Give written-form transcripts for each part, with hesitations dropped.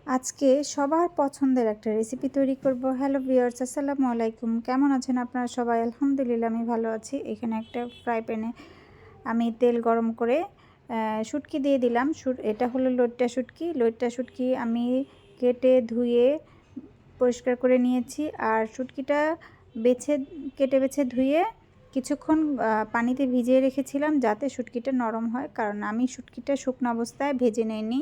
আজকে সবার পছন্দের একটা রেসিপি তৈরি করব। হ্যালো ভিউয়ার্স, আসসালামু আলাইকুম। কেমন আছেন আপনারা সবাই? আলহামদুলিল্লাহ আমি ভালো আছি। এখানে একটা ফ্রাই প্যানে আমি তেল গরম করে শুটকি দিয়ে দিলাম। এটা হলো লইট্টা শুটকি। লইট্টা শুটকি আমি কেটে ধুয়ে পরিষ্কার করে নিয়েছি। আর শুটকিটা কেটে বেছে ধুয়ে কিছুক্ষণ পানিতে ভিজিয়ে রেখেছিলাম যাতে শুটকিটা নরম হয়, কারণ আমি শুটকিটা শুকনো অবস্থায় ভেজে নিইনি।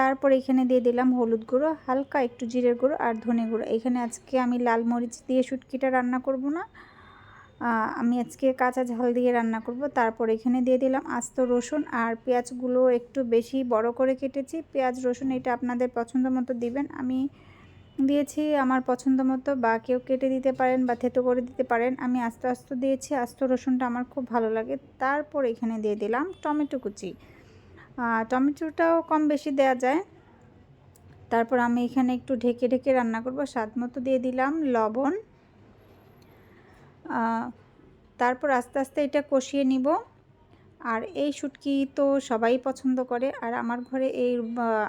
তারপর এখানে দিয়ে দিলাম হলুদ গুঁড়ো, হালকা একটু জিরের গুঁড়ো আর ধনে গুঁড়ো। এখানে আজকে আমি লাল মরিচ দিয়ে শুটকিটা রান্না করব না, আমি আজকে কাঁচা ঝাল দিয়ে রান্না করব। তারপর এখানে দিয়ে দিলাম আস্ত রসুন আর পেঁয়াজগুলো একটু বেশি বড় করে কেটেছি। পেঁয়াজ রসুন এটা আপনাদের পছন্দ মতো দিবেন। আমি দিয়েছি আমার পছন্দ মতো, বা কেউ কেটে দিতে পারেন বা থেতো করে দিতে পারেন। আমি আস্ত আস্ত দিয়েছি, আস্ত রসুনটা আমার খুব ভালো লাগে। তারপর এখানে দিয়ে দিলাম টমেটো কুচি। টমেটোটাও কম বেশি দেওয়া যায়। তারপর আমি এখানে একটু ঢেকে ঢেকে রান্না করব। স্বাদ মতো দিয়ে দিলাম লবণ। তারপর আস্তে আস্তে এটা কষিয়ে নিব। আর এই শুটকি তো সবাই পছন্দ করে, আর আমার ঘরে এই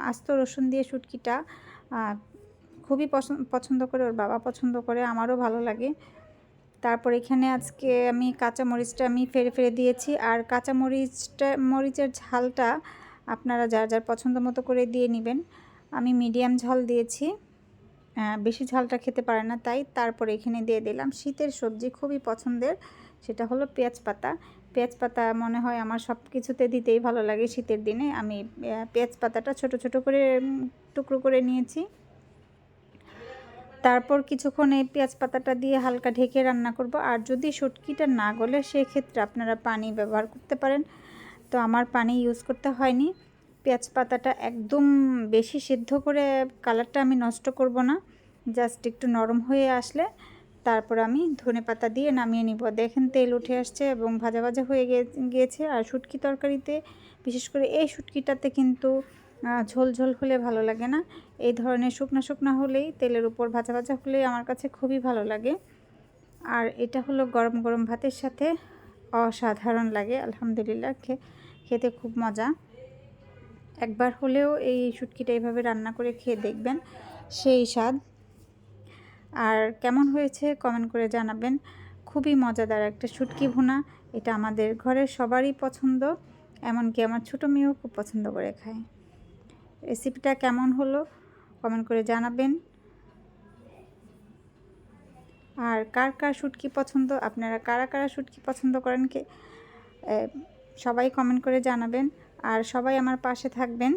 আস্ত রসুন দিয়ে শুটকিটা খুবই পছন্দ করে, ওর বাবা পছন্দ করে, আমারও ভালো লাগে। তারপর এখানে আজকে আমি কাঁচা মরিচটা আমি ফেলে ফেলে দিয়েছি। আর কাঁচা মরিচের ঝালটা আপনারা যার যার পছন্দ মতো করে দিয়ে নেবেন। আমি মিডিয়াম ঝাল দিয়েছি, বেশি ঝালটা খেতে পারে না তাই। তারপরে এখানে দিয়ে দিলাম শীতের সবজি খুবই পছন্দের, সেটা হলো পেঁয়াজ পাতা। পেঁয়াজ পাতা মনে হয় আমার সব কিছুতে দিতেই ভালো লাগে শীতের দিনে। আমি পেঁয়াজ পাতাটা ছোট ছোট করে টুকরো করে নিয়েছি। তারপর কিছুক্ষণ এই পেঁয়াজ পাতাটা দিয়ে হালকা ঢেকে রান্না করব। আর যদি শুটকিটা না গলে সেক্ষেত্রে আপনারা পানি ব্যবহার করতে পারেন, তো আমার পানি ইউজ করতে হয়নি। পেঁয়াজ পাতাটা একদম বেশি সিদ্ধ করে কালারটা আমি নষ্ট করব না, জাস্ট একটু নরম হয়ে আসলে তারপর আমি ধনেপাতা দিয়ে নামিয়ে নিব। দেখেন তেল উঠে আসছে এবং ভাজা ভাজা হয়ে গিয়েছে। আর শুটকি তরকারিতে বিশেষ করে এই শুটকিটাতে কিন্তু ঝোল ঝোল হলে ভালো লাগে না, এই ধরনের শুকনো শুকনো হলেই, তেলের উপর ভাজা ভাজা হলেই আমার কাছে খুবই ভালো লাগে। আর এটা হলো গরম গরম ভাতের সাথে অসাধারণ লাগে। আলহামদুলিল্লাহ, খেতে খুব মজা। একবার হলেও এই শুটকিটা এইভাবে রান্না করে খেয়ে দেখবেন, সেই স্বাদ। আর কেমন হয়েছে কমেন্ট করে জানাবেন। খুবই মজাদার একটা শুটকি ভুনা, এটা আমাদের ঘরের সবারই পছন্দ, এমনকি আমার ছোটো মেয়েও খুব পছন্দ করে খায়। রেসিপিটা কেমন হলো কমেন্ট করে জানাবেন। আর কার কার শুটকি পছন্দ, আপনারা কারা কারা শুটকি পছন্দ করেন সবাই কমেন্ট করে জানাবেন। আর সবাই আমার পাশে থাকবেন।